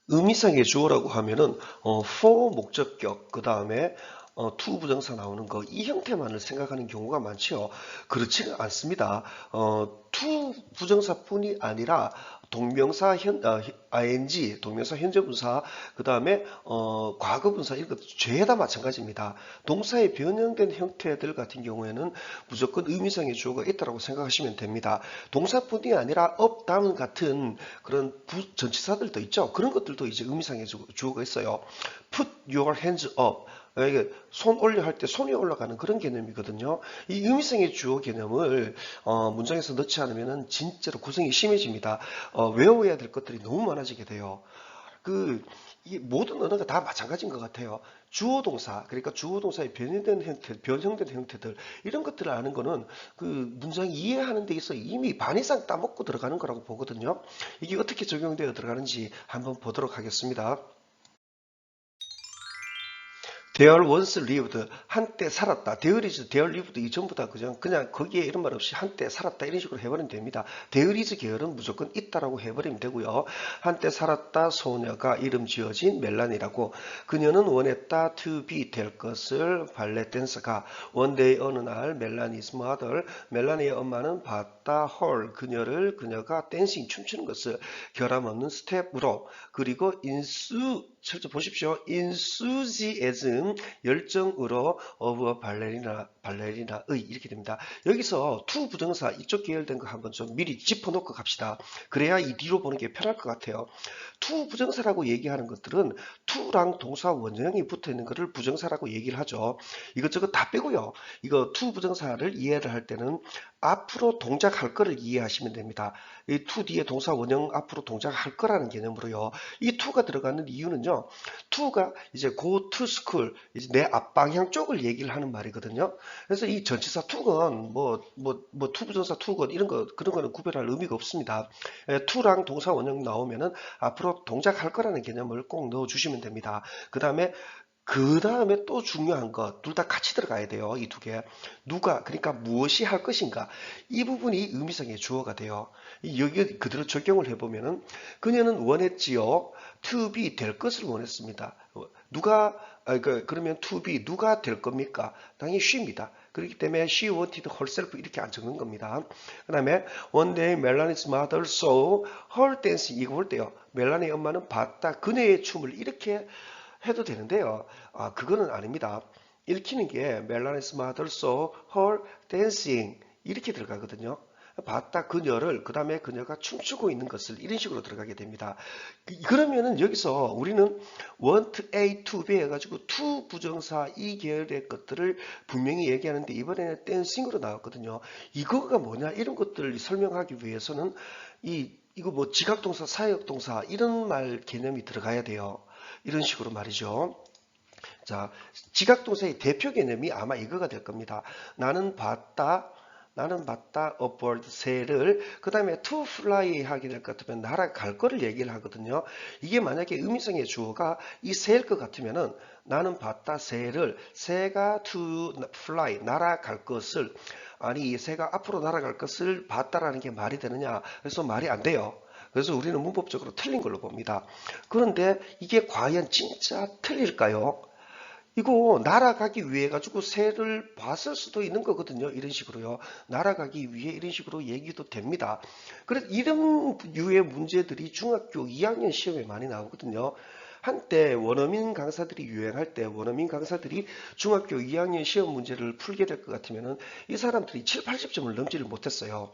의미상의 주어라고 하면은 for 목적격 그 다음에 to 부정사 나오는 거 이 형태만을 생각하는 경우가 많지요. 그렇지는 않습니다. to 부정사뿐이 아니라 동명사 ing 동명사 현재분사 그 다음에 과거분사 이런 것도 죄다 마찬가지입니다. 동사의 변형된 형태들 같은 경우에는 무조건 의미상의 주어가 있다고 생각하시면 됩니다. 동사뿐이 아니라 up, down 같은 그런 전치사들도 있죠. 그런 것들도 이제 의미상의 주어가 있어요. Put your hands up. 이게 손 올려 할 때 손이 올라가는 그런 개념이거든요. 이 의미상의 주어 개념을 문장에서 넣지 않으면 진짜로 고생이 심해집니다. 외워야 될 것들이 너무 많아지게 돼요. 이 모든 언어가 다 마찬가지인 것 같아요. 주어 동사, 그러니까 주어 동사의 변형된 형태들, 이런 것들을 아는 거는 그 문장 이해하는 데 있어 이미 반 이상 따먹고 들어가는 거라고 보거든요. 이게 어떻게 적용되어 들어가는지 한번 보도록 하겠습니다. There once lived 한때 살았다. There is, there lived 이전부 다 그냥 거기에 이런 말 없이 한때 살았다 이런 식으로 해버리면 됩니다. There is 계열은 무조건 있다라고 해버리면 되고요. 한때 살았다 소녀가 이름 지어진 멜란이라고 그녀는 원했다 to be 될 것을 발레 댄서가 one day 어느 날 멜란이's mother 멜란이의 엄마는 봤다 헐 그녀가 댄싱 춤추는 것을 결함 없는 스텝으로 그리고 철저 보십시오. enthusiasm 열정으로 of 발레리나의 이렇게 됩니다. 여기서 to 부정사 이쪽 계열된 거 한번 좀 미리 짚어놓고 갑시다. 그래야 이 뒤로 보는 게 편할 것 같아요. to 부정사라고 얘기하는 것들은 to랑 동사 원형이 붙어 있는 것을 부정사라고 얘기를 하죠. 이것저것 다 빼고요. 이거 to 부정사를 이해를 할 때는 앞으로 동작할 거를 이해하시면 됩니다. 이 to 뒤에 동사 원형 앞으로 동작할 거라는 개념으로요. 이 to가 들어가는 이유는요. to가 이제 go to school, 이제 내 앞방향 쪽을 얘기를 하는 말이거든요. 그래서 이 전치사 to건 to 부정사 to건 이런 거 그런 거는 구별할 의미가 없습니다. to랑 동사 원형 나오면은 앞으로 동작할 거라는 개념을 꼭 넣어 주시면 됩니다. 그 다음에 또 중요한 것, 둘 다 같이 들어가야 돼요. 이 두 개. 누가, 그러니까 무엇이 할 것인가. 이 부분이 의미상의 주어가 돼요. 여기 그대로 적용을 해보면은, 그녀는 원했지요. to be 될 것을 원했습니다. 그러면 to be, 누가 될 겁니까? 당연히 she입니다. 그렇기 때문에 she wanted herself 이렇게 안 적는 겁니다. 그 다음에 one day Melanie's mother saw her dancing. 이거 볼 때요. 멜라니 엄마는 봤다. 그녀의 춤을 이렇게 해도 되는데요. 그거는 아닙니다. 읽히는 게 멜라니스 mother saw her dancing 이렇게 들어가거든요. 봤다 그녀를 그 다음에 그녀가 춤추고 있는 것을 이런 식으로 들어가게 됩니다. 그러면은 여기서 우리는 want A to B 해가지고 to 부정사 이 계열의 것들을 분명히 얘기하는데 이번에는 dancing으로 나왔거든요. 이거가 뭐냐 이런 것들을 설명하기 위해서는 이거 뭐 지각동사 사역동사 이런 말 개념이 들어가야 돼요. 이런 식으로 말이죠. 자, 지각동사의 대표 개념이 아마 이거가 될 겁니다. 나는 봤다 a bird 새를 그 다음에 to fly 하게 될 것 같으면 날아갈 거를 얘기를 하거든요. 이게 만약에 의미성의 주어가 이 새일 것 같으면은 나는 봤다 새가 to fly 날아갈 것을 아니 이 새가 앞으로 날아갈 것을 봤다라는 게 말이 되느냐? 그래서 말이 안 돼요. 그래서 우리는 문법적으로 틀린 걸로 봅니다. 그런데 이게 과연 진짜 틀릴까요? 이거 날아가기 위해 가지고 새를 봤을 수도 있는 거거든요. 이런 식으로요. 날아가기 위해 이런 식으로 얘기도 됩니다. 그래서 이런 유의 문제들이 중학교 2학년 시험에 많이 나오거든요. 한때 원어민 강사들이 유행할 때 원어민 강사들이 중학교 2학년 시험 문제를 풀게 될 것 같으면은 이 사람들이 7, 80점을 넘지를 못했어요.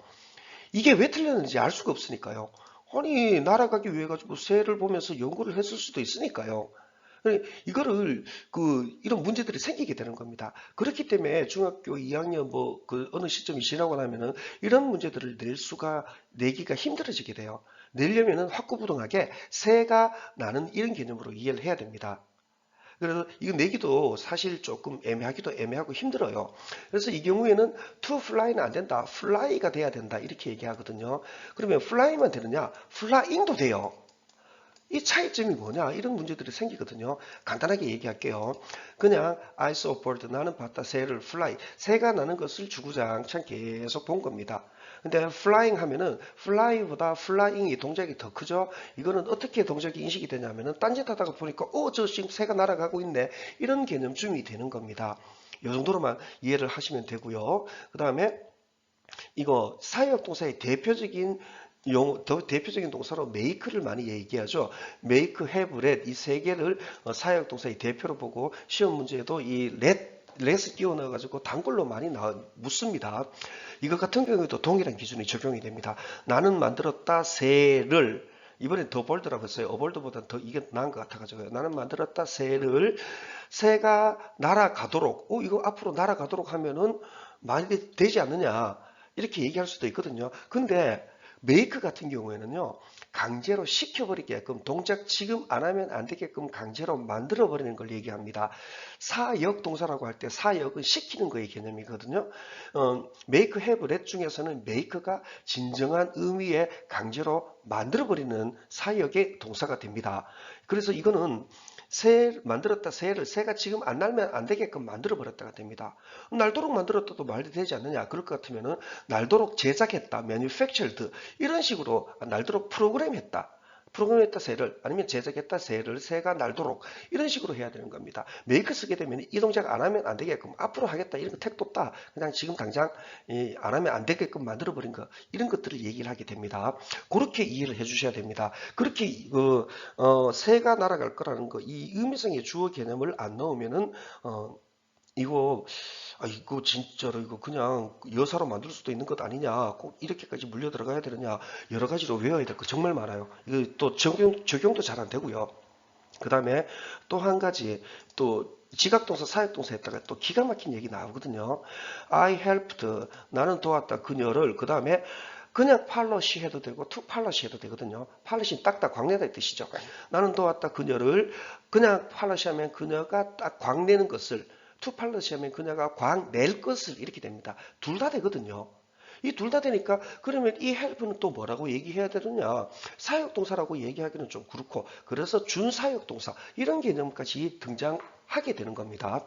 이게 왜 틀렸는지 알 수가 없으니까요. 아니 날아가기 위해 가지고 새를 보면서 연구를 했을 수도 있으니까요. 이거를 이런 문제들이 생기게 되는 겁니다. 그렇기 때문에 중학교 2학년 어느 시점이 지나고 나면은 이런 문제들을 내기가 힘들어지게 돼요. 내려면은 확고부동하게 새가 나는 이런 개념으로 이해를 해야 됩니다. 그래서 이거 내기도 사실 조금 애매하기도 애매하고 힘들어요. 그래서 이 경우에는 to fly는 안 된다. fly가 돼야 된다. 이렇게 얘기하거든요. 그러면 fly만 되느냐? flying도 돼요. 이 차이점이 뭐냐? 이런 문제들이 생기거든요. 간단하게 얘기할게요. 그냥 I saw a bird. 나는 봤다 새를 fly. 새가 나는 것을 주구장창 계속 본 겁니다. 근데 flying 하면은 fly보다 flying이 동작이 더 크죠. 이거는 어떻게 동작이 인식이 되냐면은 딴짓하다가 보니까 저 지금 새가 날아가고 있네. 이런 개념쯤이 되는 겁니다. 이 정도로만 이해를 하시면 되고요. 그 다음에 이거 사역 동사의 대표적인 대표적인 동사로 make를 많이 얘기하죠. make, have, let 이 세 개를 사역 동사의 대표로 보고 시험 문제에도 이 let을 끼워 넣어가지고 단글로 많이 묻습니다. 이것 같은 경우에도 동일한 기준이 적용이 됩니다. 나는 만들었다 새를 이번엔 더 볼드라고 했어요. 어볼드보다 더 이게 나은 것 같아가지고요. 나는 만들었다 새를 새가 날아가도록 이거 앞으로 날아가도록 하면은 많이 되지 않느냐 이렇게 얘기할 수도 있거든요. 근데 메이크 같은 경우에는요, 강제로 시켜버리게끔 동작 지금 안 하면 안 되게끔 강제로 만들어버리는 걸 얘기합니다. 사역 동사라고 할 때 사역은 시키는 거의 개념이거든요. make, have, let 중에서는 make가 진정한 의미의 강제로 만들어버리는 사역의 동사가 됩니다. 그래서 이거는 만들었다 새를 새가 지금 안 날면 안 되게끔 만들어 버렸다가 됩니다. 날도록 만들었다도 말이 되지 않느냐. 그럴 것 같으면은 날도록 제작했다, manufactured 이런 식으로 날도록 프로그램했다 새를 아니면 제작했다 새를 새가 날도록 이런 식으로 해야 되는 겁니다. make 쓰게 되면 이 동작 안 하면 안 되게끔 앞으로 하겠다 이런 거 택도 없다. 그냥 지금 당장 안 하면 안 되게끔 만들어 버린 거 이런 것들을 얘기를 하게 됩니다. 그렇게 이해를 해주셔야 됩니다. 그렇게 새가 날아갈 거라는 거 이 의미성의 주어 개념을 안 넣으면은 이거 진짜로 이거 그냥 여사로 만들 수도 있는 것 아니냐, 꼭 이렇게까지 물려 들어가야 되느냐, 여러 가지로 외워야 될 거 정말 많아요. 이거 또 적용도 잘 안 되고요. 그 다음에 또 한 가지 또 지각동사 사역동사 했다가 또 기가 막힌 얘기 나오거든요. I helped 나는 도왔다 그녀를 그 다음에 그냥 팔러시 해도 되고 투 팔러시 해도 되거든요. 팔러시는 딱딱 광내다 뜻이죠. 나는 도왔다 그녀를 그냥 팔러시 하면 그녀가 딱 광내는 것을 투 팔러시 하면 그녀가 광낼 것을 이렇게 됩니다. 둘 다 되거든요. 이 둘 다 되니까 그러면 이 help는 또 뭐라고 얘기해야 되느냐, 사역동사라고 얘기하기는 좀 그렇고 그래서 준사역동사 이런 개념까지 등장하게 되는 겁니다.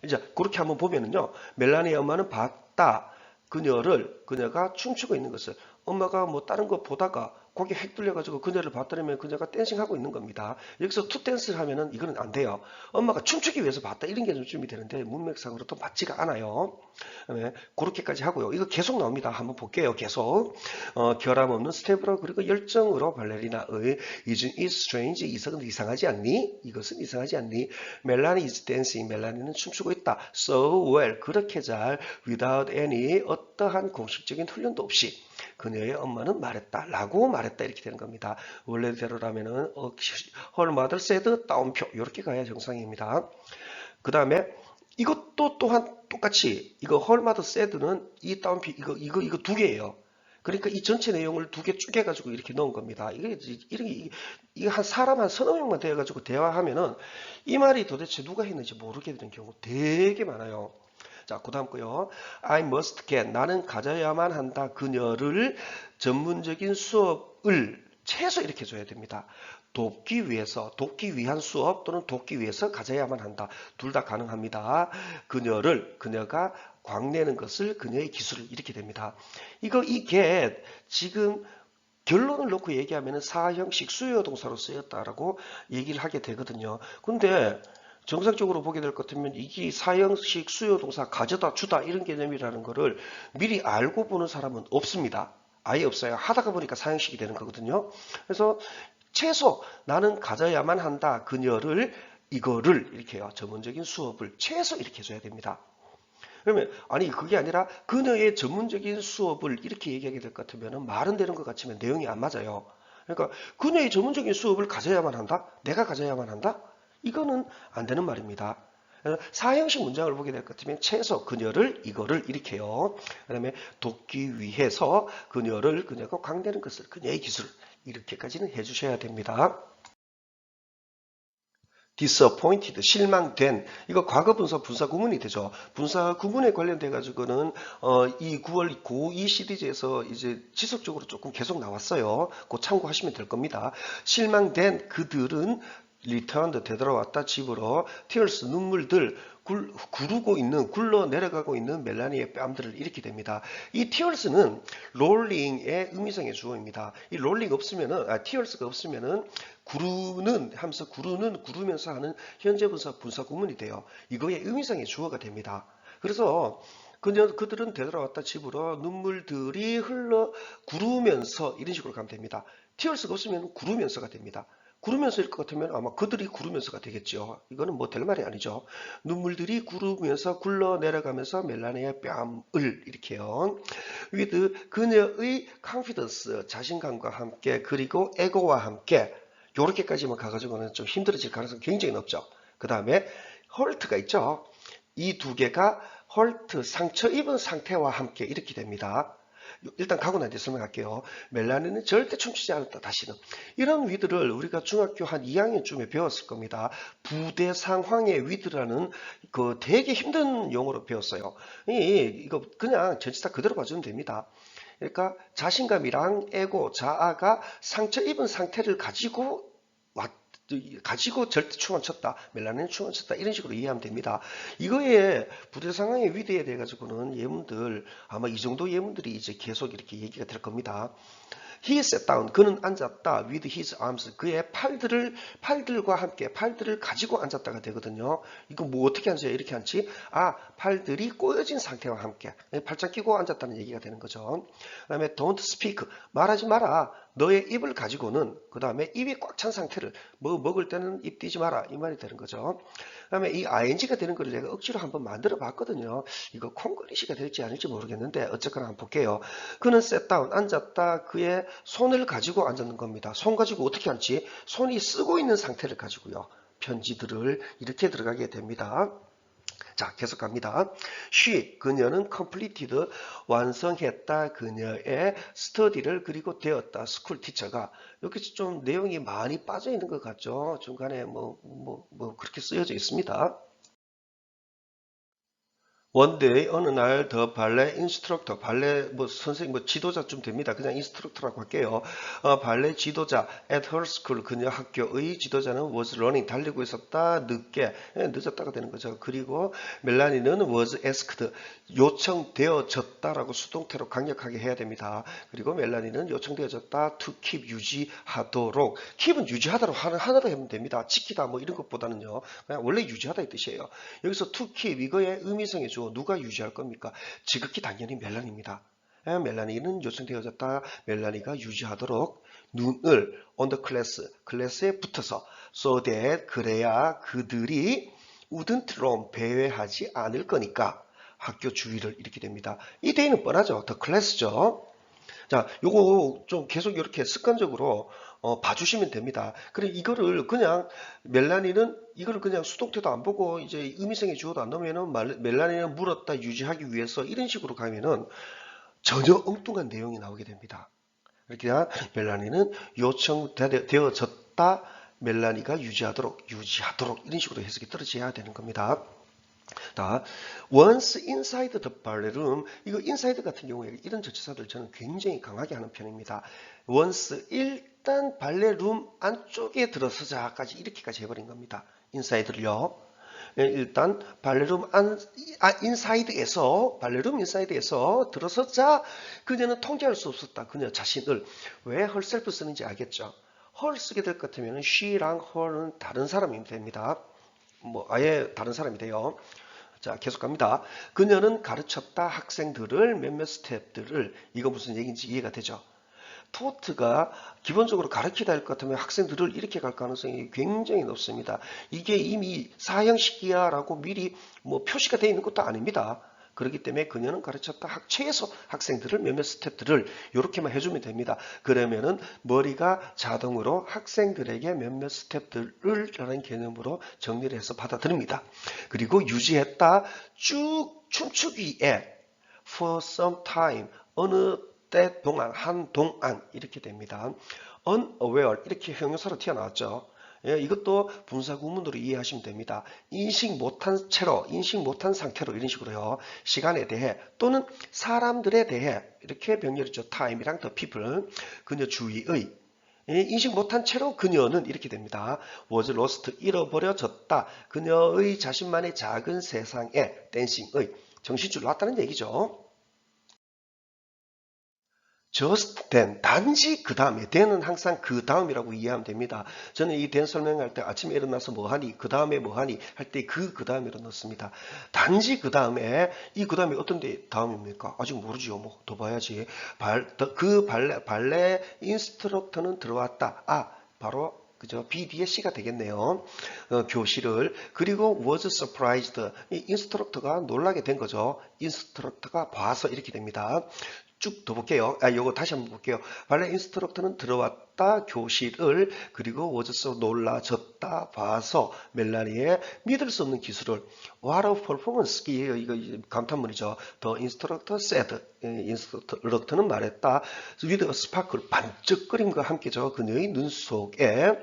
이제 그렇게 한번 보면은요, 멜라니의 엄마는 봤다 그녀가 춤추고 있는 것을 엄마가 뭐 다른 거 보다가 거기 핵 뚫려가지고 그녀를 봤더니면 그녀가 댄싱하고 있는 겁니다. 여기서 투 댄스를 하면은 이거는 안 돼요. 엄마가 춤추기 위해서 봤다 이런 게 좀 준비 되는데 문맥상으로 또 맞지가 않아요. 네, 그렇게까지 하고요. 이거 계속 나옵니다. 한번 볼게요. 계속 결함 없는 스텝으로 그리고 열정으로 발레리나의 이준 is strange 이것은 이상하지 않니? 이것은 이상하지 않니? 멜라니 is dancing 멜라니는 춤추고 있다. So well 그렇게 잘 without any 어떠한 공식적인 훈련도 없이 그녀의 엄마는 말했다 이렇게 되는 겁니다. 원래대로라면은 her mother said 따옴표 이렇게 가야 정상입니다. 그 다음에 이것도 또한 똑같이 이거 her mother said는 이 따옴표 이거 두 개예요. 그러니까 이 전체 내용을 두 개 쪼개가지고 이렇게 넣은 겁니다. 이게 한 사람 한 서너 명만 되어가지고 대화하면은 이 말이 도대체 누가 했는지 모르게 되는 경우 되게 많아요. 자, 그 다음 거요. I must get. 나는 가져야만 한다. 그녀를 전문적인 수업을 최소 이렇게 줘야 됩니다. 돕기 위한 수업 또는 돕기 위해서 가져야만 한다. 둘 다 가능합니다. 그녀가 광내는 것을 그녀의 기술을 이렇게 됩니다. 이게 지금 결론을 놓고 얘기하면 사형식 수요 동사로 쓰였다라고 얘기를 하게 되거든요. 근데 정상적으로 보게 될 것 같으면 이게 사형식 수요동사 가져다 주다 이런 개념이라는 거를 미리 알고 보는 사람은 없습니다. 아예 없어요. 하다가 보니까 사형식이 되는 거거든요. 그래서 최소 나는 가져야만 한다. 그녀를 이거를 이렇게요. 전문적인 수업을 최소 이렇게 해줘야 됩니다. 그러면 아니 그게 아니라 그녀의 전문적인 수업을 이렇게 얘기하게 될 것 같으면 말은 되는 것 같지만 내용이 안 맞아요. 그러니까 그녀의 전문적인 수업을 가져야만 한다? 내가 가져야만 한다? 이거는 안 되는 말입니다. 사형식 문장을 보게 될 것 같으면 최소 이거를 이렇게요. 그 다음에 돕기 위해서 그녀가 광대는 것을 그녀의 기술 이렇게까지는 해주셔야 됩니다. disappointed, 실망된, 이거 과거 분사 구문이 되죠. 분사 구문에 관련돼 가지고는 이 9월 고2 시리즈에서 이제 지속적으로 조금 계속 나왔어요. 그거 참고하시면 될 겁니다. 실망된 그들은 returned, 되돌아왔다 집으로, tears, 눈물들, 구르고 있는, 굴러 내려가고 있는 멜라니의 뺨들을 일으키게 됩니다. 이 tears는 롤링의 의미성의 주어입니다. 이 롤링 없으면은, tears가 없으면은 구르는 하면서 구르면서 하는 현재 분사 구문이 돼요. 이거의 의미성의 주어가 됩니다. 그래서 그들은 되돌아왔다 집으로 눈물들이 흘러 구르면서 이런 식으로 가면 됩니다. tears가 없으면 구르면서가 됩니다. 구르면서일 것 같으면 아마 그들이 구르면서가 되겠죠. 이거는 뭐 될 말이 아니죠. 눈물들이 구르면서 굴러 내려가면서 멜라니의 뺨을 일으켜요. with 그녀의 confidence 자신감과 함께 그리고 에고와 함께 요렇게까지만 가가지고는 좀 힘들어질 가능성이 굉장히 높죠. 그 다음에 헐트가 있죠. 이 두 개가 헐트 상처 입은 상태와 함께 이렇게 됩니다. 일단 가고 난 뒤에 설명할게요. 멜라닌은 절대 춤추지 않았다. 다시는. 이런 위드를 우리가 중학교 한 2학년쯤에 배웠을 겁니다. 부대 상황의 위드라는 그 되게 힘든 용어로 배웠어요. 이거 그냥 전치사 그대로 봐주면 됩니다. 그러니까 자신감이랑 에고, 자아가 상처 입은 상태를 가지고 절대 춤을 췄다. 멜라닌 춤을 췄다. 이런 식으로 이해하면 됩니다. 이거에 부대 상황의 위대에 대해 가지고는 예문들 아마 이 정도 예문들이 이제 계속 이렇게 얘기가 될 겁니다. He sat down. 그는 앉았다. With his arms. 그의 팔들과 함께 팔들을 가지고 앉았다가 되거든요. 이거 뭐 어떻게 앉아요? 이렇게 앉지? 팔들이 꼬여진 상태와 함께 팔짱 끼고 앉았다는 얘기가 되는 거죠. 그 다음에 don't speak. 말하지 마라. 너의 입을 가지고는 그 다음에 입이 꽉 찬 상태를 먹을 때는 입 띄지 마라 이 말이 되는 거죠. 그 다음에 이 ing가 되는 걸 내가 억지로 한번 만들어 봤거든요. 이거 콩글리시가 될지 아닐지 모르겠는데 어쨌거나 한번 볼게요. 그는 sat down 앉았다. 그의 손을 가지고 앉는 겁니다. 손 가지고 어떻게 앉지? 손이 쓰고 있는 상태를 가지고요. 편지들을 이렇게 들어가게 됩니다. 자, 계속 갑니다. She, 그녀는 completed, 완성했다. 그녀의 스터디를 그리고 되었다. 스쿨 티처가. 여기서 좀 내용이 많이 빠져 있는 것 같죠? 중간에 그렇게 쓰여져 있습니다. 원데이 어느 날 더 발레 인스트럭터 발레 선생님 지도자쯤 됩니다. 그냥 인스트럭터라고 할게요. 발레 지도자 at her school 그녀 학교의 지도자는 was running 달리고 있었다. 늦었다가 되는 거죠. 그리고 멜라니는 was asked 요청되어졌다라고 수동태로 강력하게 해야 됩니다. 그리고 멜라니는 요청되어졌다 to keep 유지하도록 keep은 유지하다로 하나로 하면 됩니다. 지키다 뭐 이런 것보다는요. 그냥 원래 유지하다 이 뜻이에요. 여기서 to keep 이거의 의미성의 주 누가 유지할 겁니까? 지극히 당연히 멜라니입니다. 멜라니는 요청되어졌다. 멜라니가 유지하도록 눈을 on the class, 클래스에 붙어서 so that 그래야 그들이 wouldn't roam, 배회하지 않을 거니까 학교 주위를 이렇게 됩니다. 이 대의는 뻔하죠. the class죠. 자, 요거 좀 계속 이렇게 습관적으로 봐주시면 됩니다. 그리고 이거를 그냥 멜라닌은 이거를 그냥 수동태도 안 보고 이제 의미성의 주어도 안 넣으면은 멜라닌은 물었다 유지하기 위해서 이런 식으로 가면은 전혀 엉뚱한 내용이 나오게 됩니다. 이렇게 멜라닌은 요청되어졌다. 멜라니가 유지하도록 이런 식으로 해석이 떨어져야 되는 겁니다. 자, once inside the ballet room, 이거 inside 같은 경우에 이런 전치사들 저는 굉장히 강하게 하는 편입니다. once 일단 발레룸 안쪽에 들어서자까지 이렇게까지 해버린 겁니다. inside를요. 일단 발레룸 발레룸 인사이드에서 들어서자 그녀는 통제할 수 없었다. 그녀 자신을 왜 herself 쓰는지 알겠죠? her 쓰게 될 것 같으면 she랑 her는 다른 사람이 됩니다. 아예 다른 사람이 돼요. 자, 계속 갑니다. 그녀는 가르쳤다 학생들을 몇몇 스텝들을 이거 무슨 얘기인지 이해가 되죠? 토트가 기본적으로 가르치다 할 것 같으면 학생들을 이렇게 갈 가능성이 굉장히 높습니다. 이게 이미 사형식이야라고 미리 표시가 되어 있는 것도 아닙니다. 그렇기 때문에 그녀는 가르쳤다 최소 학생들을 몇몇 스텝들을 이렇게만 해주면 됩니다. 그러면은 머리가 자동으로 학생들에게 몇몇 스텝들을 라는 개념으로 정리를 해서 받아들입니다. 그리고 유지했다 쭉 춤추기에 for some time 어느 때 동안 한동안 이렇게 됩니다. unaware 이렇게 형용사로 튀어나왔죠. 예, 이것도 분사 구문으로 이해하시면 됩니다. 인식 못한 채로, 인식 못한 상태로 이런 식으로요. 시간에 대해 또는 사람들에 대해 이렇게 병렬이죠. time이랑 the people 그녀 주위의 인식 못한 채로 그녀는 이렇게 됩니다. was lost, 잃어버려졌다. 그녀의 자신만의 작은 세상에 댄싱의 정신줄 놨다는 얘기죠. just then, 단지 그 다음에, then은 항상 그 다음이라고 이해하면 됩니다. 저는 이 then 설명할 때 아침에 일어나서 뭐 하니, 그 다음에 뭐 하니 할 때 그 다음으로 넣습니다. 단지 그 다음에, 이 그 다음에 어떤 데 다음입니까? 아직 모르지요. 뭐 더 봐야지. 발레 인스트럭터는 들어왔다. 바로 그죠? B 뒤에 C가 되겠네요. 교실을. 그리고 was surprised. 이 인스트럭터가 놀라게 된 거죠. 인스트럭터가 봐서 이렇게 됩니다. 쭉 더 볼게요. 요거 다시 한번 볼게요. 발레 인스트럭터는 들어왔다 교실을 그리고 워즈서 놀라졌다 봐서 멜라니의 믿을 수 없는 기술을 what a performance 이거 감탄문이죠. The instructor said 인스트럭터는 말했다. with a sparkle 반짝거림과 함께죠. 그녀의 눈 속에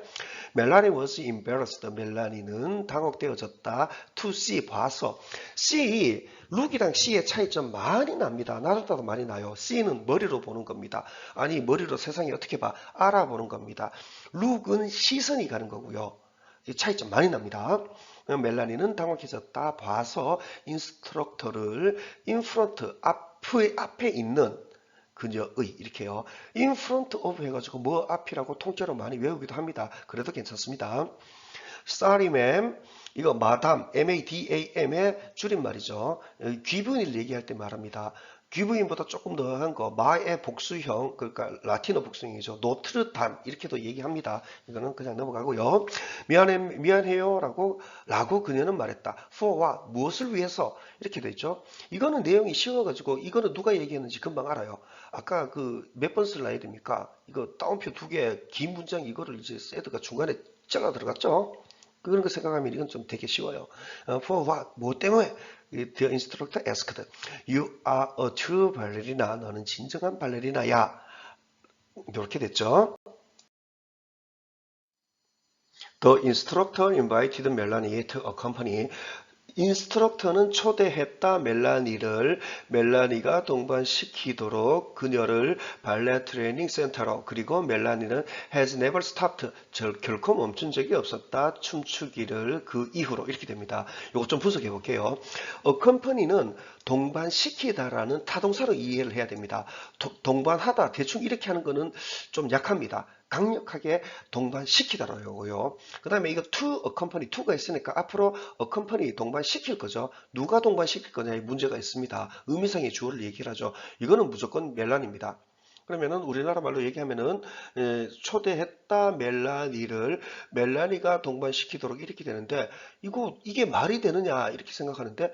멜라니 was embarrassed. 멜라니는 당혹되어졌다. to see 봐서 see 룩이랑 C의 차이점 많이 납니다. 나보다도 많이 나요. C는 머리로 보는 겁니다. 아니 머리로 세상이 어떻게 봐? 알아보는 겁니다. 룩은 시선이 가는 거고요. 이 차이점 많이 납니다. 멜라니는 당혹해졌다. 봐서 인스트럭터를 인프런트 앞에 있는 그녀의 이렇게요. in front of 해가지고 뭐 앞이라고 통째로 많이 외우기도 합니다. 그래도 괜찮습니다. Sorry ma'am 이거 마담 MADAM의 줄임말이죠. 귀부인을 얘기할 때 말합니다. 귀부인보다 조금 더한 거 마의 복수형 그러니까 라틴어 복수형이죠. 노트르담 이렇게도 얘기합니다. 이거는 그냥 넘어가고요. 미안해요 라고 그녀는 말했다. for와 무엇을 위해서 이렇게 돼 있죠. 이거는 내용이 쉬워가지고 이거는 누가 얘기했는지 금방 알아요. 아까 그 몇 번 쓸라야 됩니까? 이거 따옴표 2개 긴 문장 이거를 이제 세드가 중간에 잘라 들어갔죠. 그런 거 생각하면 이건 좀 되게 쉬워요. For what? 뭐 때문에? The instructor asked. You are a true ballerina. 너는 진정한 발레리나야. 이렇게 됐죠. The instructor invited Melanie to accompany. 인스트럭터는 초대했다 멜라니가 동반시키도록 그녀를 발레 트레이닝 센터로 그리고 멜라니는 has never stopped 결코 멈춘 적이 없었다 춤추기를 그 이후로 이렇게 됩니다. 이거 좀 분석해 볼게요. accompany는 동반시키다라는 타동사로 이해를 해야 됩니다. 동반하다 대충 이렇게 하는 거는 좀 약합니다. 강력하게 동반시키다라고요. 그 다음에 이거 to accompany, to가 있으니까 앞으로 accompany 동반시킬 거죠. 누가 동반시킬 거냐에 문제가 있습니다. 의미상의 주어를 얘기를 하죠. 이거는 무조건 멜란입니다. 그러면은 우리나라 말로 얘기하면은 초대했다 멜라니가 동반시키도록 이렇게 되는데 이게 말이 되느냐 이렇게 생각하는데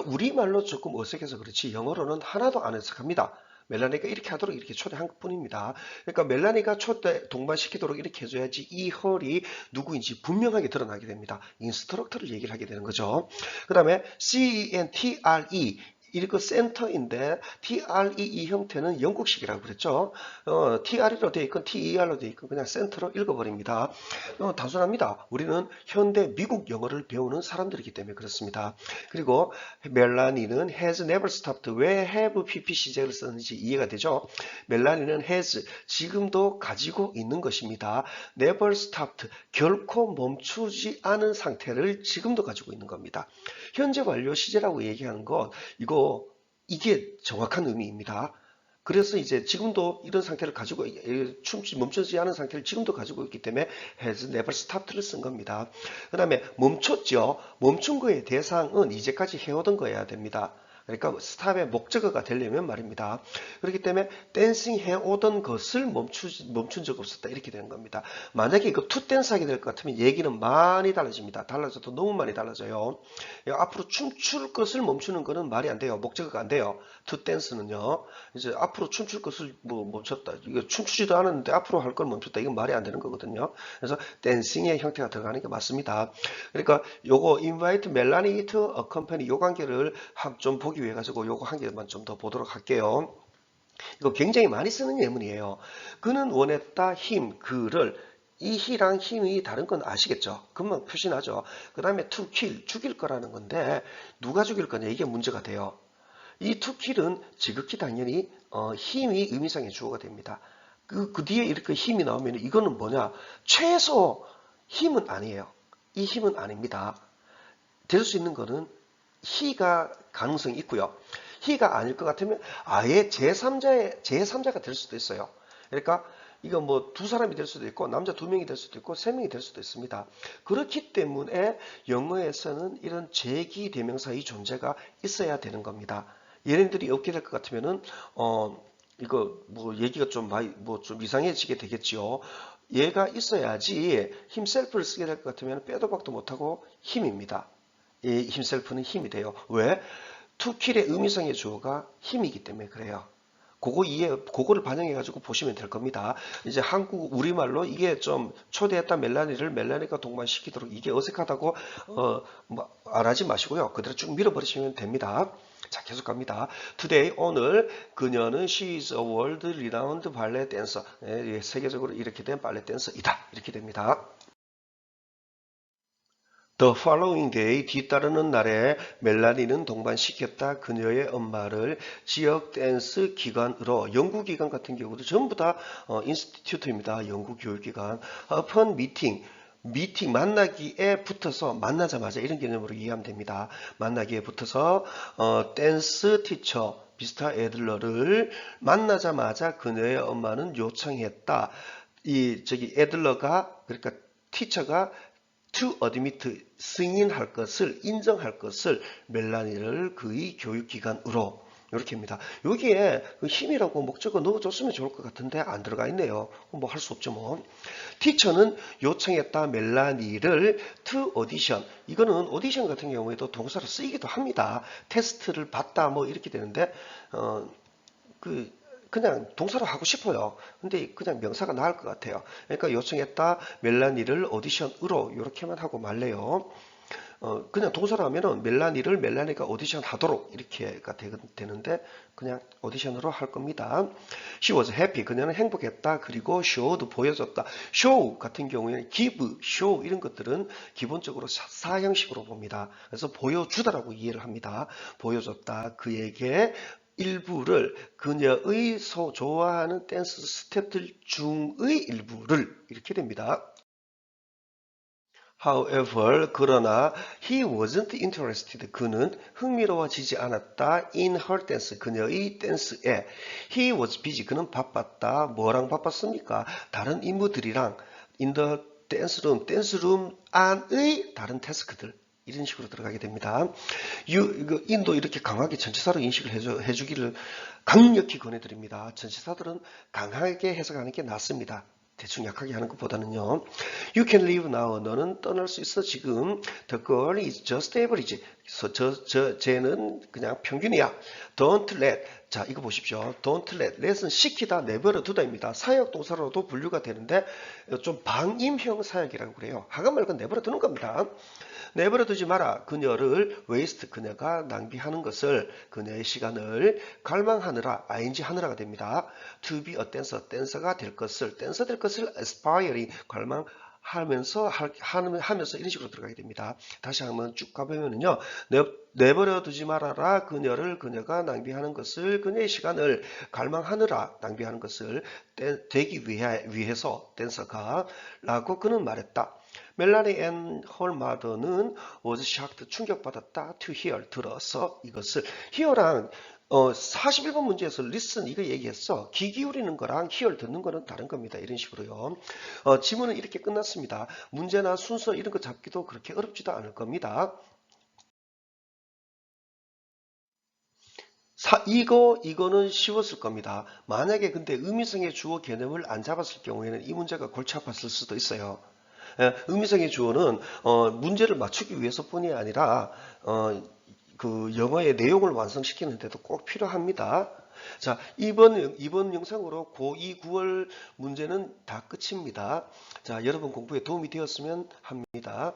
우리말로 조금 어색해서 그렇지 영어로는 하나도 안 해석합니다. 멜라니가 이렇게 하도록 이렇게 초대한 것 뿐입니다. 그러니까 멜라니가 동반시키도록 이렇게 해줘야지 이 헐이 누구인지 분명하게 드러나게 됩니다. 인스트럭터를 얘기를 하게 되는 거죠. 그 다음에 CENTRE 이거 센터인데 TRE 이 형태는 영국식이라고 그랬죠. TRE로 되어 있건 TER로 되어 있건 그냥 센터로 읽어버립니다. 단순합니다. 우리는 현대 미국 영어를 배우는 사람들이기 때문에 그렇습니다. 그리고 멜라니는 has never stopped. 왜 have PP 시제를 썼는지 이해가 되죠. 멜라니는 has 지금도 가지고 있는 것입니다. never stopped 결코 멈추지 않은 상태를 지금도 가지고 있는 겁니다. 현재 완료 시제라고 얘기하는 건 이게 정확한 의미입니다. 그래서 이제 지금도 이런 상태를 가지고 멈추지 않은 상태를 지금도 가지고 있기 때문에 has never stopped를 쓴 겁니다. 그 다음에 멈췄죠. 멈춘 거의 대상은 이제까지 해오던 거여야 됩니다. 그러니까 스탑의 목적어가 되려면 말입니다. 그렇기 때문에 댄싱 해오던 것을 멈춘 적 없었다 이렇게 되는 겁니다. 만약에 이거 투 댄스 하게 될 것 같으면 얘기는 많이 달라집니다. 달라져도 너무 많이 달라져요. 앞으로 춤출 것을 멈추는 거는 말이 안 돼요. 목적어가 안 돼요. 투 댄스는요. 이제 앞으로 춤출 것을 멈췄다. 이거 춤추지도 않았는데 앞으로 할 걸 멈췄다. 이건 말이 안 되는 거거든요. 그래서 댄싱의 형태가 들어가는 게 맞습니다. 그러니까 요거 invite Melanie to accompany 요 관계를 좀 보기 위해 가지고 요거 한 개만 좀 더 보도록 할게요. 이거 굉장히 많이 쓰는 예문이에요. 그는 원했다 그를 이 히랑 힘이 다른 건 아시겠죠? 금방 표시나죠? 그 다음에 to kill 죽일 거라는 건데 누가 죽일 거냐 이게 문제가 돼요. 이 to kill은 지극히 당연히 힘이 의미상의 주어가 됩니다. 그 뒤에 이렇게 힘이 나오면 이거는 뭐냐? 최소 힘은 아니에요. 이 힘은 아닙니다. 될 수 있는 거는 he가 가능성이 있고요. he가 아닐 것 같으면 아예 제3자가 될 수도 있어요. 그러니까 이거 뭐 두 사람이 될 수도 있고 남자 두 명이 될 수도 있고 세 명이 될 수도 있습니다. 그렇기 때문에 영어에서는 이런 제기대명사의 존재가 있어야 되는 겁니다. 얘네들이 없게 될 것 같으면은 이거 뭐 얘기가 좀 많이 뭐 좀 이상해지게 되겠지요. 얘가 있어야지 himself를 쓰게 될 것 같으면 빼도 박도 못하고 힘입니다. 이 himself는 힘이 돼요. 왜? to kill의 의미상의 주어가 힘이기 때문에 그래요. 그거를 반영해가지고 보시면 될 겁니다. 이제 한국, 우리말로 이게 좀 초대했다 멜라니를 멜라니가 동반시키도록 이게 어색하다고, 뭐 안 하지 마시고요. 그대로 쭉 밀어버리시면 됩니다. 자, 계속 갑니다. Today, 오늘, 그녀는 she is a world renowned ballet dancer. 예, 세계적으로 이렇게 된 발레 댄서이다. 이렇게 됩니다. The following day, 뒤따르는 날에 멜라니는 동반시켰다 그녀의 엄마를 지역 댄스 기관으로, 연구기관 같은 경우도 전부 다 인스티튜트입니다. 연구교육기관. Upon meeting, 만나기에 붙어서, 만나자마자 이런 개념으로 이해하면 됩니다. 만나기에 붙어서 댄스 티처 비스타 애들러를 만나자마자 그녀의 엄마는 요청했다. 애들러가, 그러니까 티처가 to admit, 승인할 것을, 인정할 것을 멜라니를 그의 교육기관으로, 이렇게 합니다. 여기에 그 힘이라고 목적어 넣어줬으면 좋을 것 같은데 안 들어가 있네요. 뭐 할 수 없죠 뭐. 티처는 요청했다 멜라니를 to audition. 이거는 오디션 같은 경우에도 동사로 쓰이기도 합니다. 테스트를 봤다 뭐 이렇게 되는데 그냥 동사로 하고 싶어요. 근데 그냥 명사가 나을 것 같아요. 그러니까 요청했다 멜라니를 오디션으로 이렇게만 하고 말래요. 그냥 동사로 하면은 멜라니가 오디션 하도록 이렇게가 되는데 그냥 오디션으로 할 겁니다. She was happy. 그녀는 행복했다. 그리고 showed 보여줬다. show 같은 경우에는 give, show 이런 것들은 기본적으로 사형식으로 봅니다. 그래서 보여주다라고 이해를 합니다. 보여줬다. 그에게 일부를, 그녀의 좋아하는 댄스 스텝들 중의 일부를, 이렇게 됩니다. However, 그러나 he wasn't interested. 그는 흥미로워지지 않았다. In her dance. 그녀의 댄스에. He was busy. 그는 바빴다. 뭐랑 바빴습니까? 다른 임무들이랑 in the dance room 안의 다른 태스크들. 이런 식으로 들어가게 됩니다. 인도 이렇게 강하게 전치사로 인식을 해주기를 강력히 권해드립니다. 전치사들은 강하게 해석하는 게 낫습니다. 대충 약하게 하는 것보다는요. You can leave now. 너는 떠날 수 있어 지금. The girl is just average. 쟤는 그냥 평균이야. Don't let. 자, 이거 보십시오. Don't let. let은 시키다, 내버려 두다입니다. 사역 동사로도 분류가 되는데 좀 방임형 사역이라고 그래요. 하가 말고 내버려 두는 겁니다. 내버려 두지 마라. 그녀를 waste, 그녀가 낭비하는 것을, 그녀의 시간을 갈망하느라, ing 하느라가 됩니다. to be a dancer, 댄서가 될 것을, 댄서 될 것을 aspiring, 갈망하면서 이런 식으로 들어가게 됩니다. 다시 한번 쭉 가보면요. 내버려 두지 말아라. 그녀가 낭비하는 것을, 그녀의 시간을 갈망하느라 낭비하는 것을 되기 위해서 댄서가 라고 그는 말했다. 멜라니 앤 헐 마더는 was shocked, 충격받았다. to hear, 들어서 이것을. hear랑 41번 문제에서 listen 이거 얘기했어. 귀 기울이는 거랑 hear 듣는 거는 다른 겁니다. 이런 식으로요. 지문은 이렇게 끝났습니다. 문제나 순서 이런 거 잡기도 그렇게 어렵지도 않을 겁니다. 이거는 쉬웠을 겁니다. 만약에 근데 의미성의 주어 개념을 안 잡았을 경우에는 이 문제가 골치 아팠을 수도 있어요. 의미성의 주어는 문제를 맞추기 위해서뿐이 아니라 그 영어의 내용을 완성시키는 데도 꼭 필요합니다. 자, 이번 영상으로 고2, 9월 문제는 다 끝입니다. 자, 여러분 공부에 도움이 되었으면 합니다.